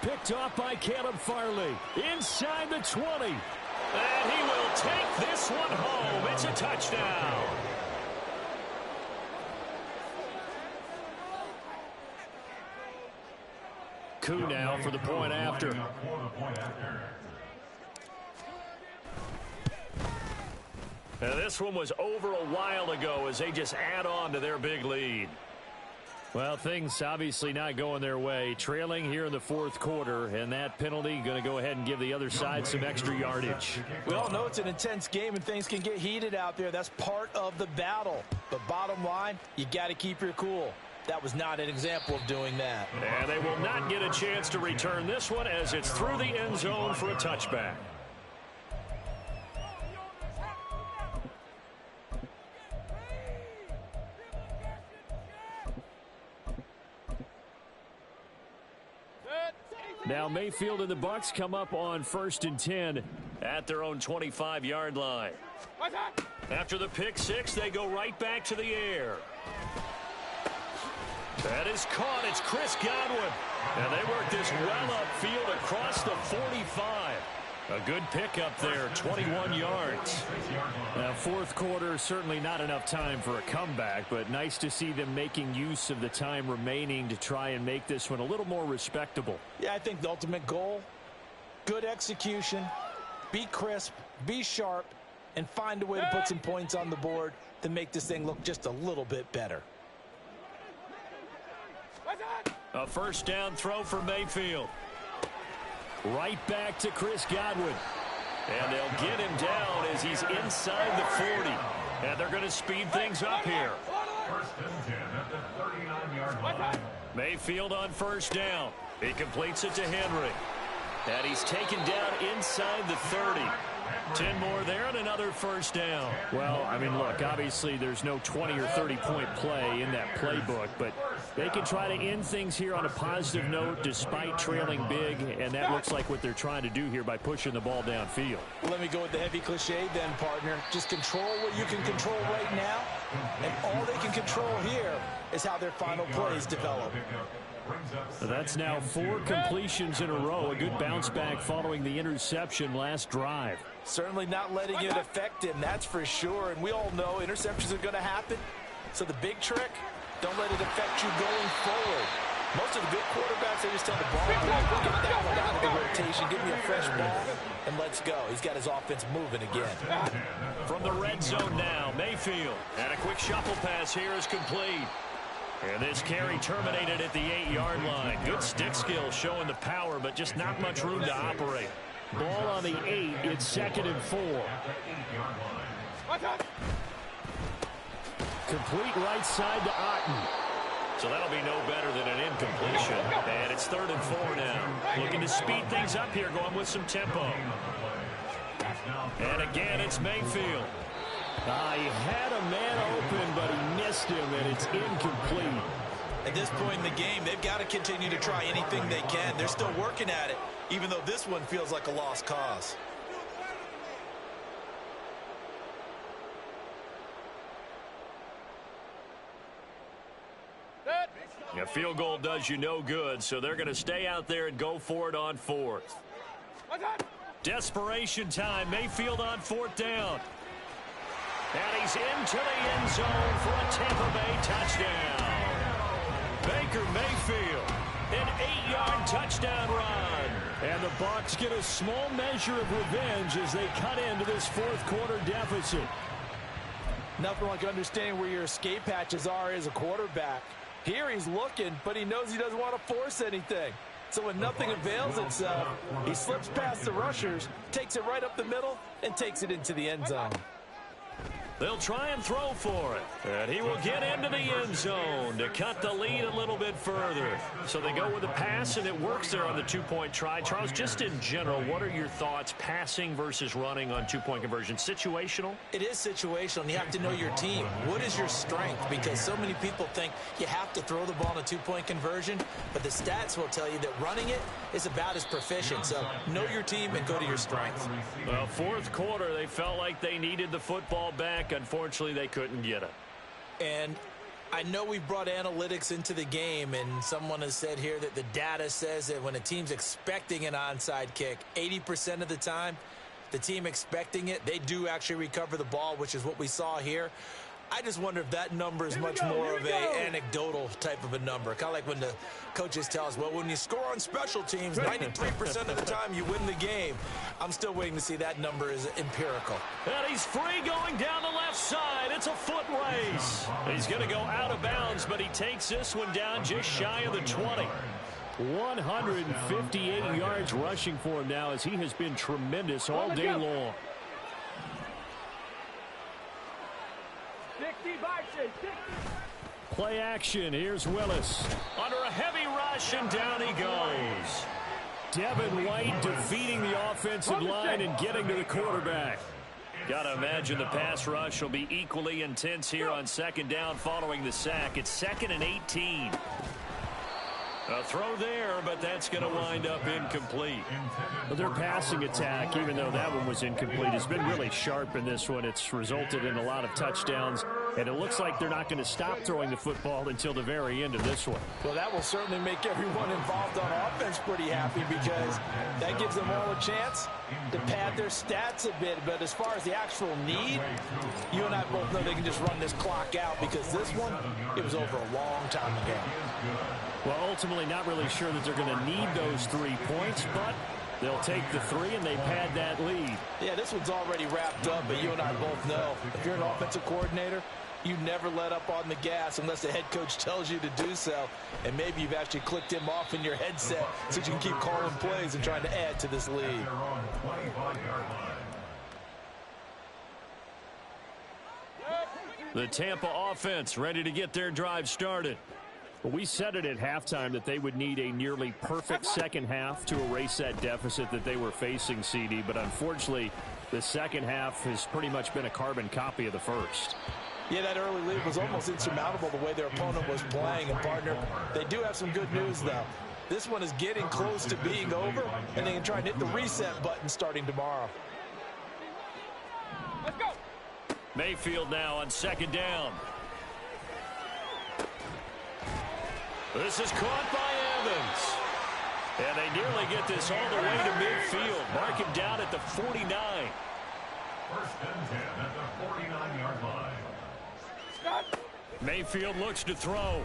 S1: Picked off by Caleb Farley. Inside the 20. And he will take this one home. It's a touchdown. Koo now for the point after. And this one was over a while ago as they just add on to their big lead.
S6: Well, things obviously not going their way. Trailing here in the fourth quarter, and that penalty going to go ahead and give the other side some extra yardage.
S5: We all know it's an intense game and things can get heated out there. That's part of the battle. But bottom line, you got to keep your cool. That was not an example of doing that.
S1: And they will not get a chance to return this one as it's through the end zone for a touchback. Now Mayfield and the Bucs come up on 1st and 10 at their own 25-yard line. After the pick six, they go right back to the air. That is caught. It's Chris Godwin. And they work this well upfield across the 45. A good pickup there, 21 yards.
S6: Now, fourth quarter, certainly not enough time for a comeback, but nice to see them making use of the time remaining to try and make this one a little more respectable.
S5: Yeah, I think the ultimate goal, good execution, be crisp, be sharp, and find a way to put some points on the board to make this thing look just a little bit better.
S1: A first down throw for Mayfield. Right back to Chris Godwin. And they'll get him down as he's inside the 40. And they're going to speed things up here.
S3: First and 10 at the 39-yard line.
S1: Mayfield on first down. He completes it to Henry. And he's taken down inside the 30. 10 more there and another first down.
S6: Well, I mean, look, obviously there's no 20 or 30-point play in that playbook, but they can try to end things here on a positive note despite trailing big, and that looks like what they're trying to do here by pushing the ball downfield.
S5: Let me go with the heavy cliche then, partner. Just control what you can control right now, and all they can control here is how their final plays develop.
S6: That's now 4 completions in a row. A good bounce back following the interception last drive.
S5: Certainly not letting it affect him, that's for sure. And we all know interceptions are going to happen. So the big trick, don't let it affect you going forward. Most of the good quarterbacks, they just tell the ball, get that one out of the rotation, give me a fresh ball, and let's go. He's got his offense moving again.
S1: From the red zone now, Mayfield. And a quick shuffle pass here is complete. And this carry terminated at the 8-yard line. Good stick skill showing the power, but just not much room to operate.
S6: Ball on the 8. It's 2nd and 4. Complete right side to Otten.
S1: So that'll be no better than an incompletion. And it's 3rd and 4 now. Looking to speed things up here, going with some tempo. And again, it's Mayfield.
S6: He had a man open, but he missed him, and it's incomplete.
S2: At this point in the game, they've got to continue to try anything they can. They're still working at it, even though this one feels like a lost cause.
S1: A field goal does you no good, so they're going to stay out there and go for it on fourth. Desperation time. Mayfield on fourth down. And he's into the end zone for a Tampa Bay touchdown. Baker Mayfield, an 8-yard touchdown run. And the Bucs get a small measure of revenge as they cut into this fourth quarter deficit.
S5: Nothing like understanding where your escape hatches are as a quarterback. Here he's looking, but he knows he doesn't want to force anything. So when nothing avails itself, he slips past the rushers, takes it right up the middle, and takes it into the end zone.
S1: They'll try and throw for it. And he will get into the end zone to cut the lead a little bit further. So they go with the pass, and it works there on the two-point try. Charles, just in general, what are your thoughts passing versus running on two-point conversion? Situational?
S2: It is situational, and you have to know your team. What is your strength? Because so many people think you have to throw the ball in a two-point conversion, but the stats will tell you that running it is about as proficient. So know your team and go to your strength.
S1: Well, fourth quarter, they felt like they needed the football back. Unfortunately, they couldn't get it.
S2: And I know we've brought analytics into the game, and someone has said here that the data says that when a team's expecting an onside kick, 80% of the time, the team expecting it, they do actually recover the ball, which is what we saw here. I just wonder if that number is much more of a anecdotal type of a number. Kind of like when the coaches tell us, well, when you score on special teams, 93% of the time you win the game. I'm still waiting to see that number is empirical.
S1: And he's free going down the left side. It's a foot race. He's going to go out of bounds, but he takes this one down just shy of the 20.
S6: 158 yards rushing for him now as he has been tremendous all day long.
S4: 60 boxes, 60.
S6: Play action. Here's Willis.
S1: Under a heavy rush, and down he goes.
S6: Devin White defeating the offensive line and getting to the quarterback.
S1: Got to imagine the pass rush will be equally intense here on second down following the sack. It's 2nd and 18. A throw there, but that's going to wind up incomplete.
S6: But their passing attack, even though that one was incomplete, has been really sharp in this one. It's resulted in a lot of touchdowns, and it looks like they're not going to stop throwing the football until the very end of this one.
S5: Well, that will certainly make everyone involved on offense pretty happy because that gives them all a chance to pad their stats a bit. But as far as the actual need, you and I both know they can just run this clock out because this one, it was over a long time ago.
S6: Well, ultimately not really sure that they're going to need those 3 points, but they'll take the 3 and they pad that lead.
S5: Yeah, this one's already wrapped up, but you and I both know if you're an offensive coordinator, you never let up on the gas unless the head coach tells you to do so. And maybe you've actually clicked him off in your headset so you can keep calling plays and trying to add to this lead.
S1: The Tampa offense ready to get their drive started.
S6: Well, we said it at halftime that they would need a nearly perfect second half to erase that deficit that they were facing, CD. But unfortunately, the second half has pretty much been a carbon copy of the first.
S5: Yeah, that early lead was almost insurmountable the way their opponent was playing. And, partner, they do have some good news, though. This one is getting close to being over, and they can try and hit the reset button starting tomorrow.
S4: Let's go.
S1: Mayfield now on second down. This is caught by Evans. And they nearly get this all the way to midfield. Mark him down at the 49.
S3: 1st and 10 at the 49-yard line.
S1: Mayfield looks to throw.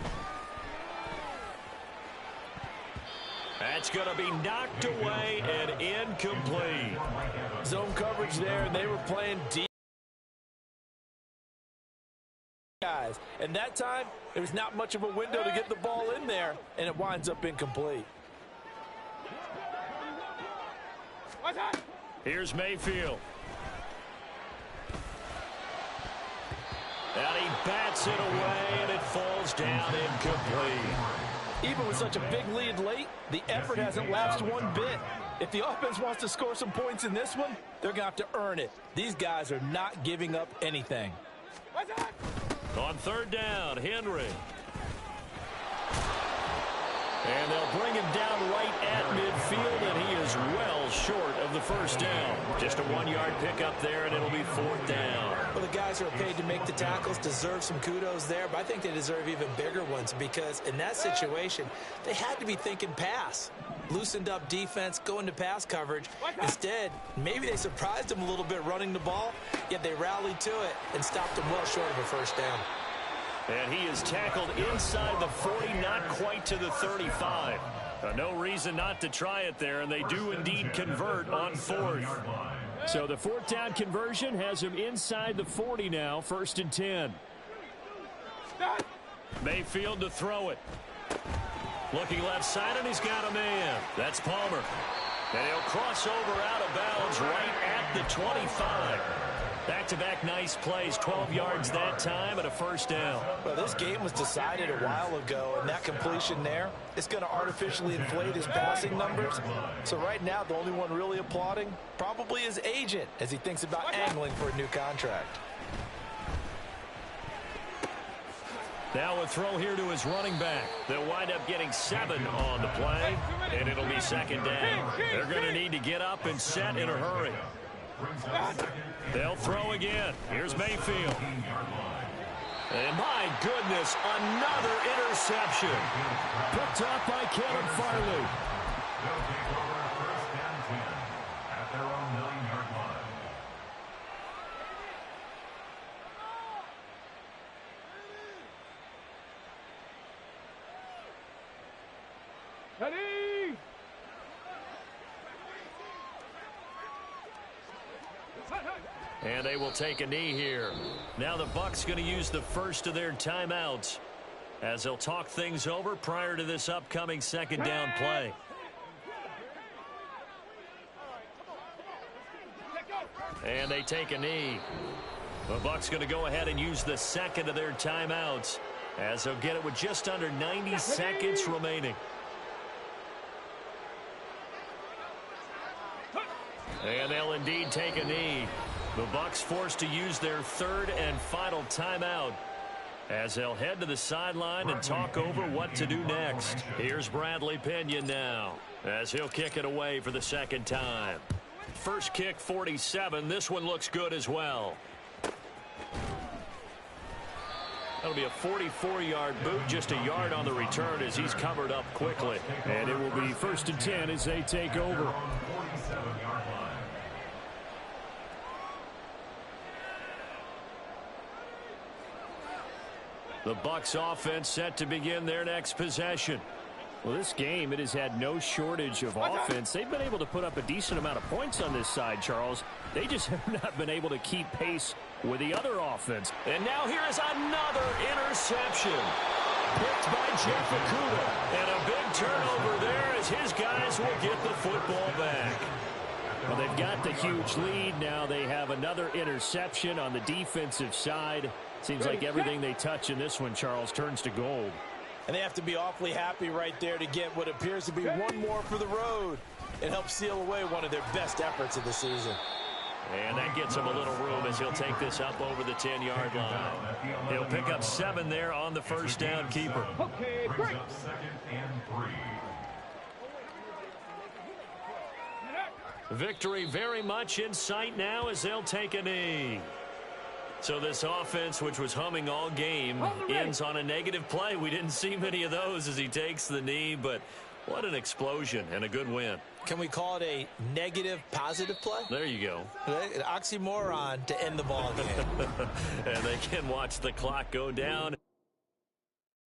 S1: That's going to be knocked away and incomplete.
S5: Zone coverage there, and they were playing deep. Guys, and that time there was not much of a window to get the ball in there, and it winds up incomplete.
S1: Here's Mayfield. And he bats it away, and it falls down incomplete.
S5: Even with such a big lead late, the effort hasn't lapsed one bit. If the offense wants to score some points in this one, they're going to have to earn it. These guys are not giving up anything.
S1: On third down, Henry. And they'll bring him down right at midfield, and he is well short of the first down. Just a 1-yard pickup there, and it'll be fourth down.
S2: Well, the guys who are paid to make the tackles deserve some kudos there, but I think they deserve even bigger ones because in that situation, they had to be thinking pass. Loosened up defense, going to pass coverage. Instead, maybe they surprised him a little bit running the ball, yet they rallied to it and stopped him well short of a first down.
S1: And he is tackled inside the 40, not quite to the 35. No reason not to try it there, and they do indeed convert on fourth.
S6: So the fourth down conversion has him inside the 40 now, 1st and 10.
S1: Mayfield to throw it. Looking left side, and he's got a man. That's Palmer. And he'll cross over out of bounds right at the 25. Back-to-back nice plays, 12 yards that time and a first down.
S5: Well, this game was decided a while ago, and that completion there is going to artificially inflate his passing numbers. So right now, the only one really applauding probably his agent as he thinks about angling for a new contract.
S1: Now a throw here to his running back. They'll wind up getting 7 on the play, and it'll be second down. They're going to need to get up and set in a hurry. They'll throw again. Here's Mayfield. And my goodness, another interception.
S6: Picked up by Caleb Farley.
S3: They'll take over 1st and 10 at their own 9-yard line.
S4: Ready?
S1: And they will take a knee here. Now the Bucs going to use the first of their timeouts as they'll talk things over prior to this upcoming second down play. And they take a knee. The Bucs going to go ahead and use the second of their timeouts as they'll get it with just under 90 seconds remaining. And they'll indeed take a knee. The Bucs forced to use their third and final timeout as they'll head to the sideline and talk over what to do next. Here's Bradley Pinion now as he'll kick it away for the second time. First kick, 47. This one looks good as well. That'll be a 44-yard boot, just a yard on the return as he's covered up quickly.
S6: And it will be 1st and 10 as they take over.
S3: 47-yard line.
S1: The Bucs offense set to begin their next possession.
S6: Well, this game, it has had no shortage of offense. They've been able to put up a decent amount of points on this side, Charles. They just have not been able to keep pace with the other offense.
S1: And now here is another interception. Picked by Jeff Okudah. And a big turnover there as his guys will get the football back.
S6: Well, they've got the huge lead. Now they have another interception on the defensive side. Seems like everything they touch in this one, Charles, turns to gold.
S5: And they have to be awfully happy right there to get what appears to be one more for the road and help seal away one of their best efforts of the season.
S1: And that gets him a little room as he'll take this up over the 10-yard line. He'll pick up 7 there on the first down keeper.
S4: Okay, break.
S3: 2nd and 3.
S1: Victory very much in sight now as they'll take a knee. So this offense, which was humming all game, ends on a negative play. We didn't see many of those as he takes the knee, but what an explosion and a good win.
S2: Can we call it a negative positive play?
S1: There you go.
S2: An oxymoron to end the ball game.
S1: And they can watch the clock go down.